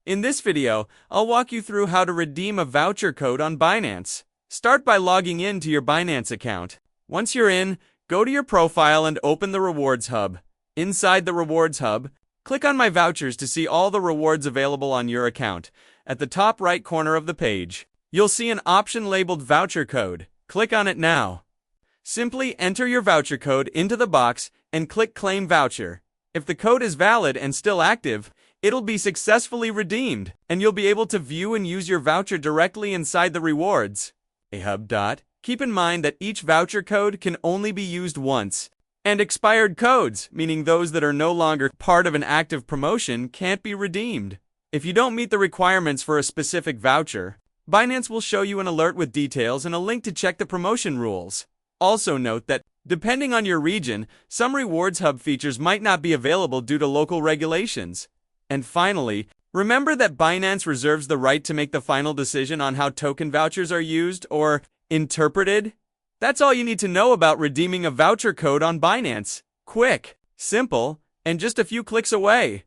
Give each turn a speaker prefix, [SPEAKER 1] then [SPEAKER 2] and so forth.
[SPEAKER 1] In this video, I'll walk you through how to redeem a voucher code on Binance. Start by logging in to your Binance account. Once you're in, go to your profile and open the Rewards Hub. Inside the Rewards Hub, click on My Vouchers to see all the rewards available on your account. At the top right corner of the page, you'll see an option labeled Voucher Code. Click on it now. Simply enter your voucher code into the box and click Claim Voucher. If the code is valid and still active, it'll be successfully redeemed, and you'll be able to view and use your voucher directly inside the rewards. Keep in mind that each voucher code can only be used once, and expired codes, meaning those that are no longer part of an active promotion, can't be redeemed. If you don't meet the requirements for a specific voucher, Binance will show you an alert with details and a link to check the promotion rules. Also note that, depending on your region, some Rewards Hub features might not be available due to local regulations. And finally, remember that Binance reserves the right to make the final decision on how token vouchers are used or interpreted. That's all you need to know about redeeming a voucher code on Binance. Quick, simple, and just a few clicks away.